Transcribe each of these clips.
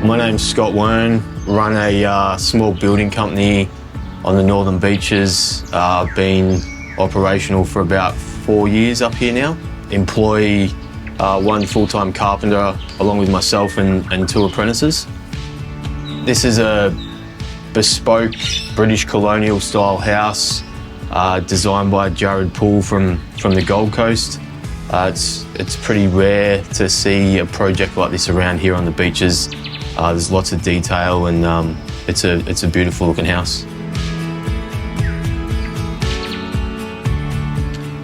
My name's Scott Wearne, run a small building company on the Northern Beaches. I've been operational for about 4 years up here now. Employ one full-time carpenter along with myself and 2 apprentices. This is a bespoke British colonial style house designed by Jared Poole from the Gold Coast. It's pretty rare to see a project like this around here on the beaches. There's lots of detail and it's a beautiful looking house.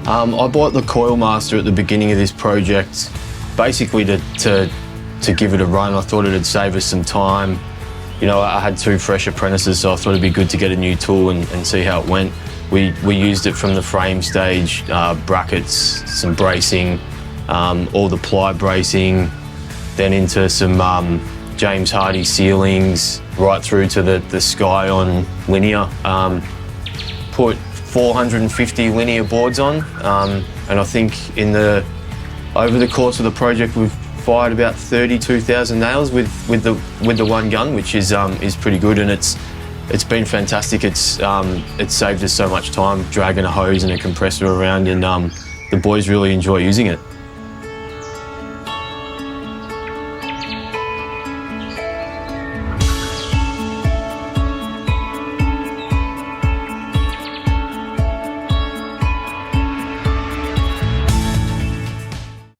I bought the CoilMaster at the beginning of this project basically to give it a run. I thought it'd save us some time. You know, I had 2 fresh apprentices, so I thought it'd be good to get a new tool and see how it went. We used it from the frame stage, brackets, some bracing, all the ply bracing, then into some James Hardie ceilings, right through to the Sky on linear. Put 450 linear boards on, and I think over the course of the project we've fired about 32,000 nails with the one gun, which is pretty good, and it's been fantastic. It's saved us so much time dragging a hose and a compressor around, and the boys really enjoy using it.